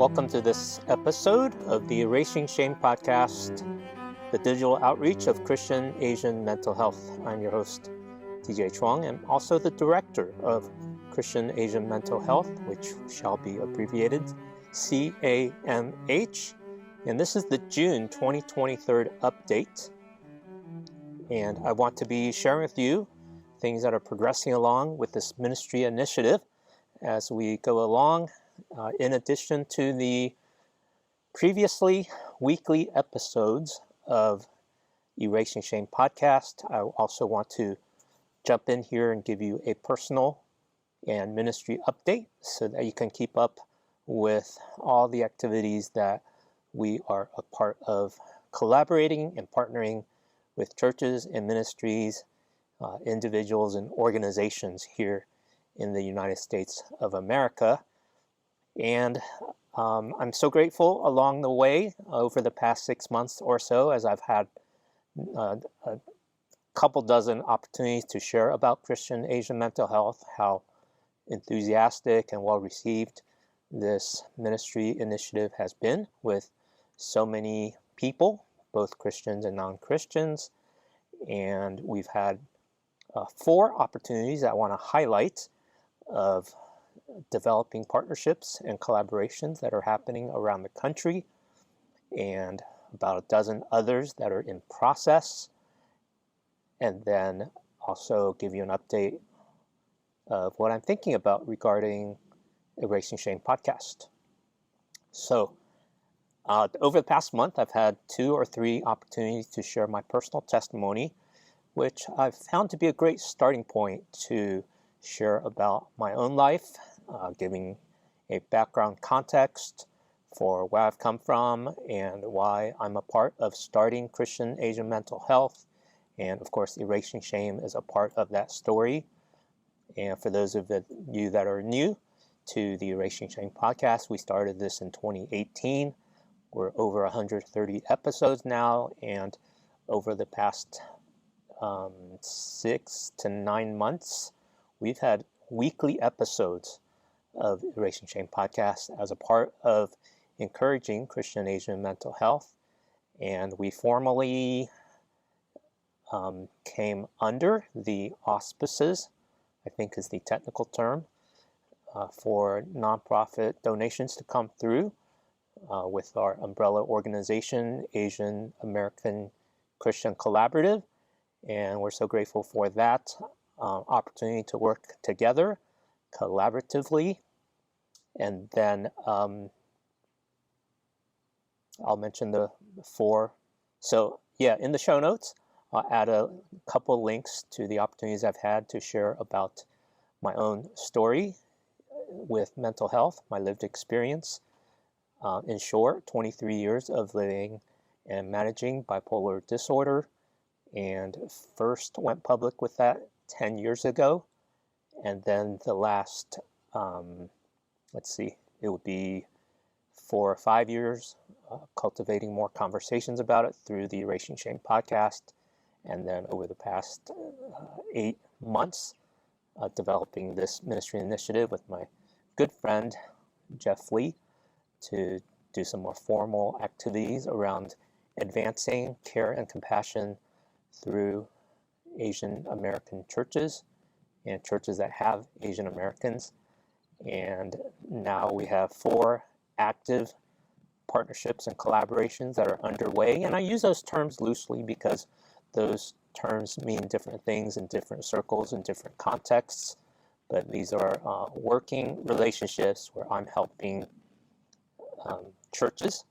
Welcome to this episode of the Erasing Shame podcast, the digital outreach of Christian Asian mental health. I'm your host, TJ Chuang, and also the director of Christian Asian Mental Health, which shall be abbreviated CAMH. And this is the June 2023 update. And I want to be sharing with you things that are progressing along with this ministry initiative as we go along. In addition to the previously weekly episodes of Erasing Shame podcast, I also want to jump in here and give you a personal and ministry update so that you can keep up with all the activities that we are a part of, collaborating and partnering with churches and ministries, individuals and organizations here in the United States of America. And I'm so grateful along the way over the past 6 months or so, as I've had a couple dozen opportunities to share about Christian Asian mental health, how enthusiastic and well received this ministry initiative has been with so many people, both Christians and non-Christians. And we've had 4 opportunities I want to highlight of developing partnerships and collaborations that are happening around the country, and about a dozen others that are in process, and then also give you an update of what I'm thinking about regarding Erasing Shame podcast. So over the past month, I've had 2 or 3 opportunities to share my personal testimony, which I've found to be a great starting point to share about my own life, giving a background context for where I've come from and why I'm a part of starting Christian Asian Mental Health. And of course, Erasing Shame is a part of that story. And for those of you that are new to the Erasing Shame podcast, we started this in 2018. We're over 130 episodes now, and over the past 6 to 9 months, we've had weekly episodes of Erasing Shame podcast as a part of encouraging Christian Asian mental health. And we formally came under the auspices, I think is the technical term, for nonprofit donations to come through with our umbrella organization, Asian American Christian Collaborative. And we're so grateful for that opportunity to work together collaboratively. And then I'll mention the 4. So yeah, in the show notes, I'll add a couple links to the opportunities I've had to share about my own story with mental health, my lived experience. In short, 23 years of living and managing bipolar disorder, and first went public with that 10 years ago. And then the last, it would be 4 or 5 years, cultivating more conversations about it through the Erasing Shame podcast. And then over the past 8 months, developing this ministry initiative with my good friend, Jeff Lee, to do some more formal activities around advancing care and compassion through Asian American churches and churches that have Asian Americans. And now we have 4 active partnerships and collaborations that are underway. And I use those terms loosely because those terms mean different things in different circles and different contexts. But these are working relationships where I'm helping churches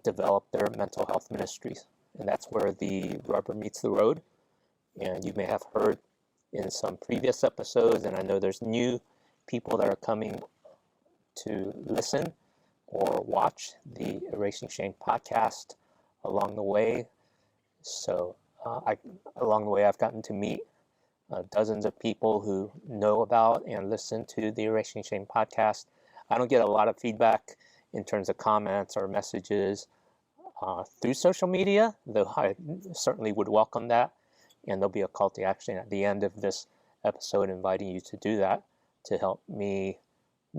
develop their mental health ministries. And that's where the rubber meets the road. And you may have heard in some previous episodes, and I know there's new people that are coming to listen or watch the Erasing Shame podcast along the way. So along the way, I've gotten to meet dozens of people who know about and listen to the Erasing Shame podcast. I don't get a lot of feedback in terms of comments or messages through social media, though I certainly would welcome that. And there'll be a call to action at the end of this episode inviting you to do that, to help me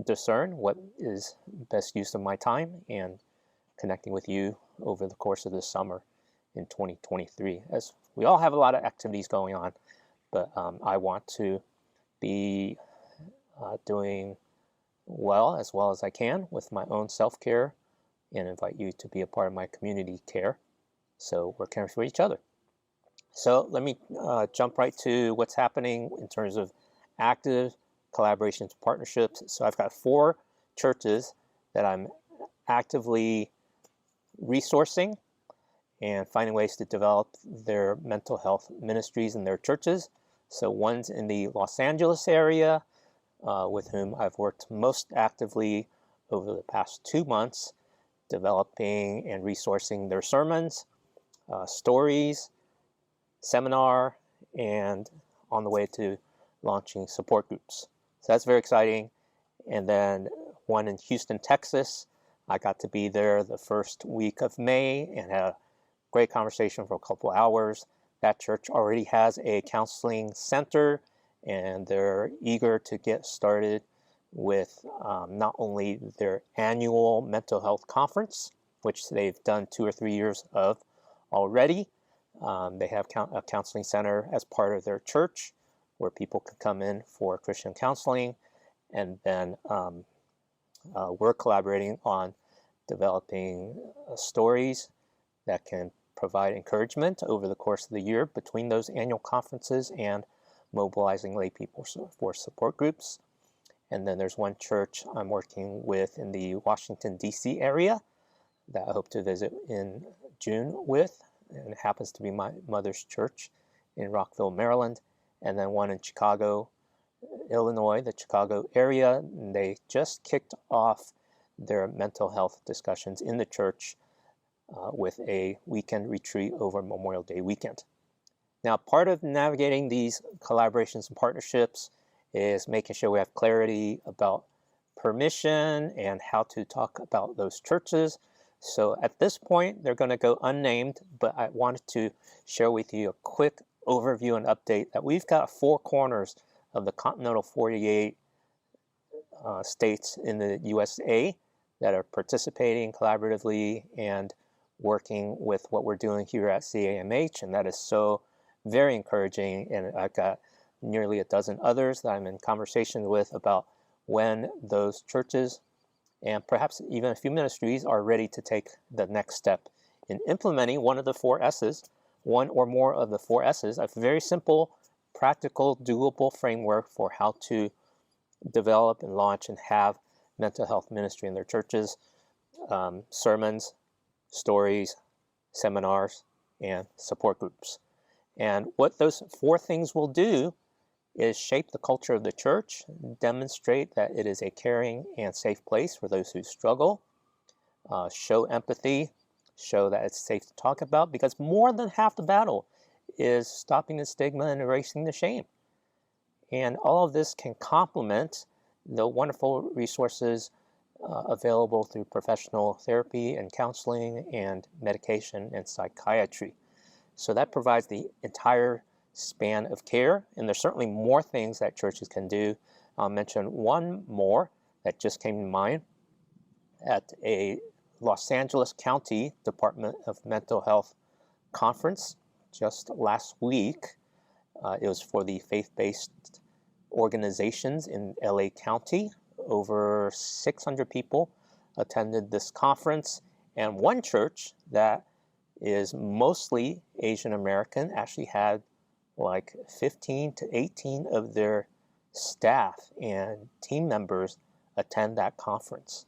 discern what is best use of my time and connecting with you over the course of this summer in 2023. As we all have a lot of activities going on, but I want to be doing well as I can with my own self-care and invite you to be a part of my community care. So we're caring for each other. So let me jump right to what's happening in terms of active collaborations, partnerships. So I've got 4 churches that I'm actively resourcing and finding ways to develop their mental health ministries in their churches. So one's in the Los Angeles area, with whom I've worked most actively over the past 2 months, developing and resourcing their sermons, stories, seminar, and on the way to launching support groups. So that's very exciting. And then one in Houston, Texas. I got to be there the first week of May and had a great conversation for a couple hours. That church already has a counseling center, and they're eager to get started with not only their annual mental health conference, which they've done 2 or 3 years of already. They have a counseling center as part of their church where people can come in for Christian counseling. And then we're collaborating on developing stories that can provide encouragement over the course of the year between those annual conferences and mobilizing lay people for support groups. And then there's one church I'm working with in the Washington, D.C. area that I hope to visit in June with. And it happens to be my mother's church in Rockville, Maryland. And then one in Chicago, Illinois, the Chicago area. And they just kicked off their mental health discussions in the church with a weekend retreat over Memorial Day weekend. Now, part of navigating these collaborations and partnerships is making sure we have clarity about permission and how to talk about those churches. So at this point, they're going to go unnamed, but I wanted to share with you a quick overview and update that we've got 4 corners of the continental 48 states in the USA that are participating collaboratively and working with what we're doing here at CAMH, and that is so very encouraging. And I've got nearly a dozen others that I'm in conversation with about when those churches and perhaps even a few ministries are ready to take the next step in implementing one of the 4 S's, one or more of the 4 S's, a very simple, practical, doable framework for how to develop and launch and have mental health ministry in their churches, sermons, stories, seminars, and support groups. And what those 4 things will do is shape the culture of the church, demonstrate that it is a caring and safe place for those who struggle, show empathy, show that it's safe to talk about, because more than half the battle is stopping the stigma and erasing the shame. And all of this can complement the wonderful resources available through professional therapy and counseling and medication and psychiatry. So that provides the entire span of care, and there's certainly more things that churches can do. I'll mention one more that just came to mind. At a Los Angeles County Department of Mental Health conference just last week, it was for the faith-based organizations in LA County. Over 600 people attended this conference, and one church that is mostly Asian American actually had like 15 to 18 of their staff and team members attend that conference.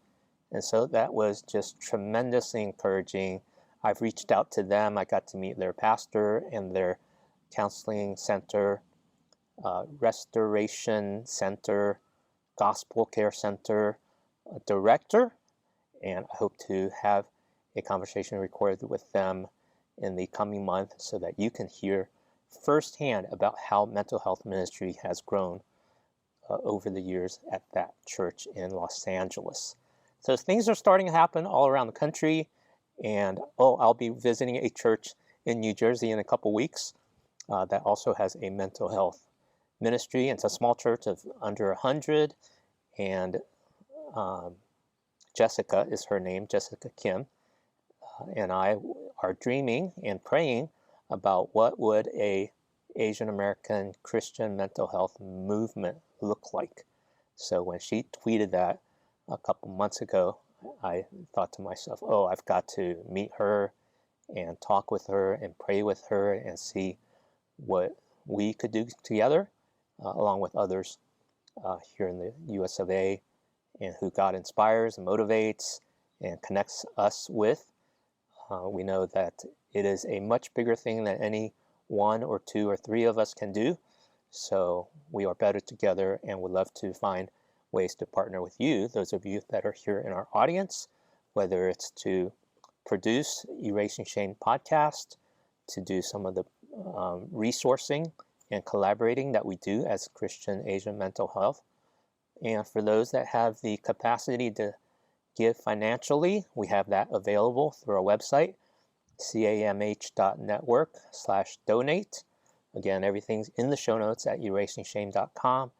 And so that was just tremendously encouraging. I've reached out to them. I got to meet their pastor and their counseling center, restoration center, gospel care center director, and I hope to have a conversation recorded with them in the coming month so that you can hear firsthand about how mental health ministry has grown over the years at that church in Los Angeles. So things are starting to happen all around the country, and I'll be visiting a church in New Jersey in a couple weeks that also has a mental health ministry. It's a small church of under 100, and Jessica is her name, Jessica Kim, and I are dreaming and praying about what would a Asian American Christian mental health movement look like. So when she tweeted that a couple months ago, I thought to myself, oh, I've got to meet her and talk with her and pray with her and see what we could do together, along with others here in the US of A, and who God inspires and motivates and connects us with. We know that it is a much bigger thing than any one or two or three of us can do. So we are better together, and would love to find ways to partner with you, those of you that are here in our audience, whether it's to produce Erasing Shame podcast, to do some of the resourcing and collaborating that we do as Christian Asian mental health. And for those that have the capacity to give financially, we have that available through our website, camh.network/donate. Again, everything's in the show notes at erasingshame.com.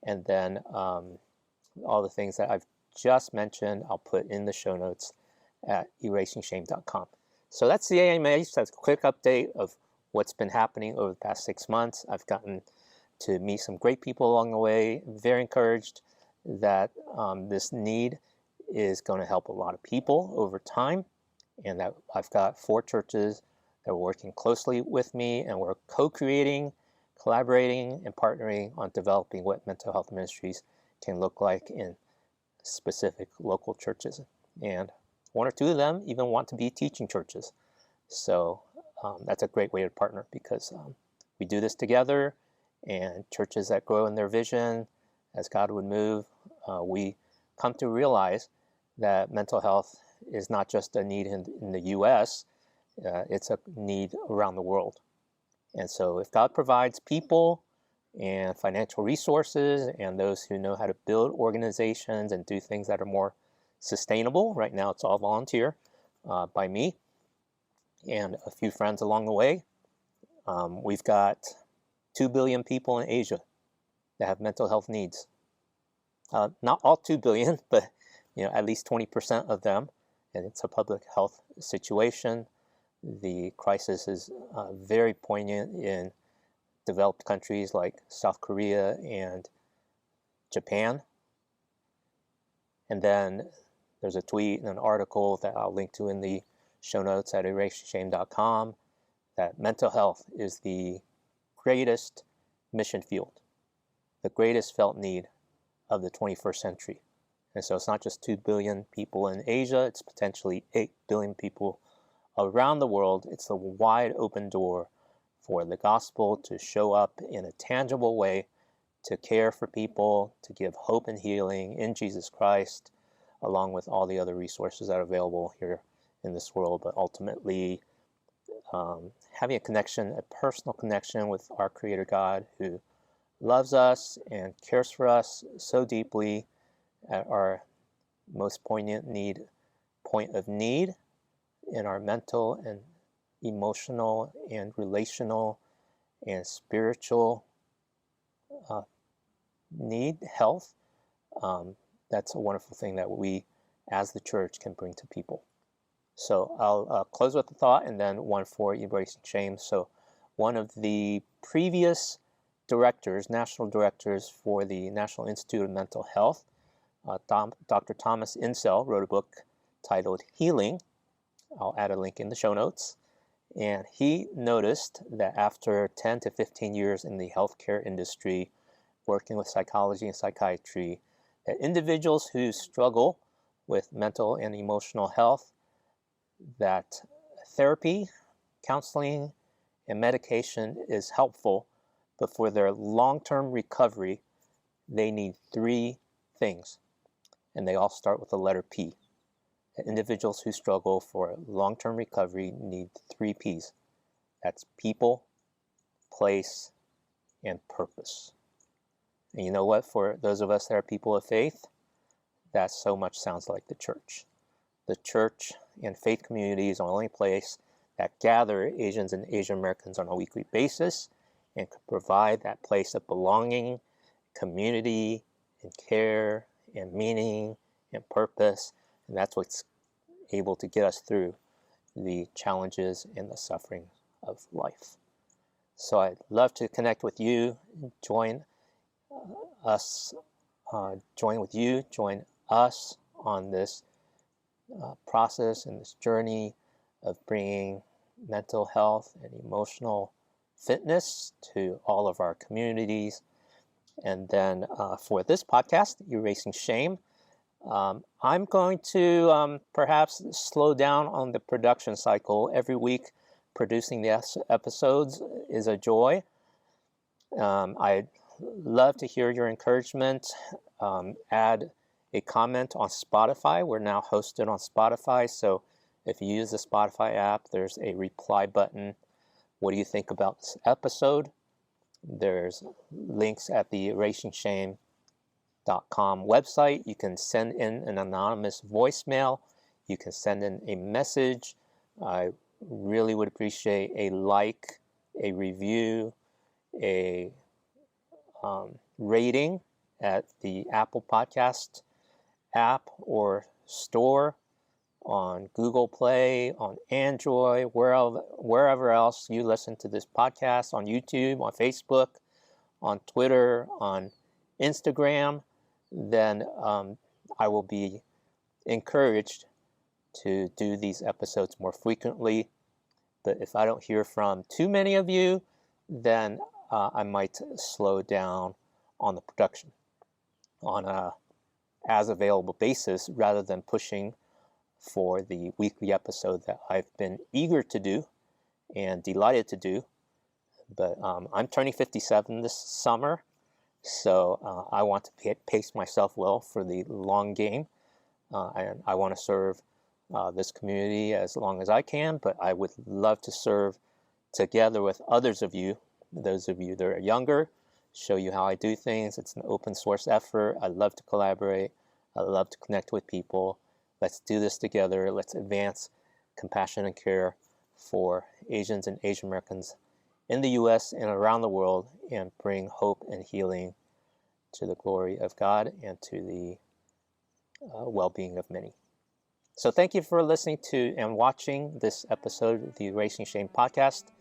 And then all the things that I've just mentioned, I'll put in the show notes at erasingshame.com. So that's the AMH. That's a quick update of what's been happening over the past 6 months. I've gotten to meet some great people along the way. I'm very encouraged that this need is going to help a lot of people over time, and that I've got 4 churches that are working closely with me, and we're co-creating, collaborating, and partnering on developing what mental health ministries can look like in specific local churches. And 1 or 2 of them even want to be teaching churches. So that's a great way to partner, because we do this together, and churches that grow in their vision as God would move, we come to realize that mental health is not just a need in the U.S., it's a need around the world. And so if God provides people and financial resources and those who know how to build organizations and do things that are more sustainable, right now it's all volunteer by me and a few friends along the way. We've got 2 billion people in Asia that have mental health needs. Not all 2 billion, but at least 20% of them, and it's a public health situation. The crisis is very poignant in developed countries like South Korea and Japan. And then there's a tweet and an article that I'll link to in the show notes at erasingshame.com, that mental health is the greatest mission field, the greatest felt need of the 21st century. And so it's not just 2 billion people in Asia, it's potentially 8 billion people around the world. It's the wide open door for the gospel to show up in a tangible way, to care for people, to give hope and healing in Jesus Christ, along with all the other resources that are available here in this world, but ultimately having a connection, a personal connection with our Creator God, who loves us and cares for us so deeply at our most poignant point of need in our mental and emotional and relational and spiritual need, health. That's a wonderful thing that we as the church can bring to people. So I'll close with a thought and then one for Erasing Shame. So one of the previous directors, national directors for the National Institute of Mental Health, Dr. Thomas Insel, wrote a book titled Healing. I'll add a link in the show notes. And he noticed that after 10 to 15 years in the healthcare industry, working with psychology and psychiatry, that individuals who struggle with mental and emotional health, that therapy, counseling, and medication is helpful, but for their long-term recovery, they need 3 things. And they all start with the letter P. Individuals who struggle for long-term recovery need 3 Ps. That's people, place, and purpose. And you know what? For those of us that are people of faith, that so much sounds like the church. The church and faith community is the only place that gather Asians and Asian Americans on a weekly basis and can provide that place of belonging, community, and care, and meaning, and purpose, and that's what's able to get us through the challenges and the suffering of life. So I'd love to connect with you, join us on this process and this journey of bringing mental health and emotional fitness to all of our communities. And then for this podcast, Erasing Shame, I'm going to perhaps slow down on the production cycle. Every week, producing the episodes is a joy. I'd love to hear your encouragement. Add a comment on Spotify. We're now hosted on Spotify, so if you use the Spotify app, there's a reply button. What do you think about this episode? There's links at the erasingshame.com website. You can send in an anonymous voicemail. You can send in a message. I really would appreciate a like, a review, a rating at the Apple Podcast app or store, on Google Play, on Android, wherever else you listen to this podcast, on YouTube, on Facebook, on Twitter, on Instagram. Then I will be encouraged to do these episodes more frequently. But if I don't hear from too many of you, then I might slow down on the production on a as available basis rather than pushing for the weekly episode that I've been eager to do and delighted to do. But I'm turning 57 this summer, so I want to pace myself well for the long game, and I want to serve this community as long as I can, but I would love to serve together with others of you, those of you that are younger, show you how I do things. It's an open source effort. I love to collaborate. I love to connect with people. Let's do this together. Let's advance compassion and care for Asians and Asian Americans in the U.S. and around the world, and bring hope and healing to the glory of God and to the well-being of many. So thank you for listening to and watching this episode of the Erasing Shame podcast,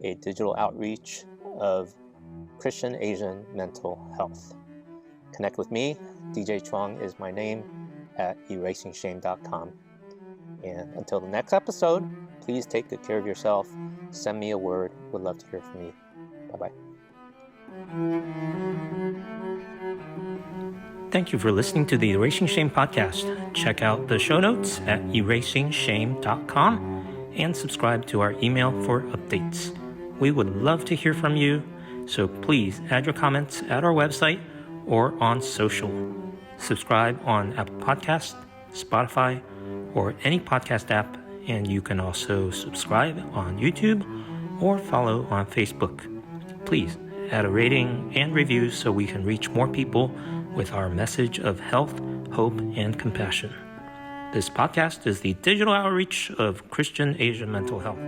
a digital outreach of Christian Asian mental health. Connect with me. DJ Chuang is my name, at erasingshame.com. And until the next episode, please take good care of yourself. Send me a word. Would love to hear from you. Bye-bye. Thank you for listening to the Erasing Shame podcast. Check out the show notes at erasingshame.com and subscribe to our email for updates. We would love to hear from you, so please add your comments at our website or on social. Subscribe on Apple Podcasts, Spotify, or any podcast app, and you can also subscribe on YouTube or follow on Facebook. Please add a rating and review so we can reach more people with our message of health, hope, and compassion. This podcast is the digital outreach of Christian Asian mental health.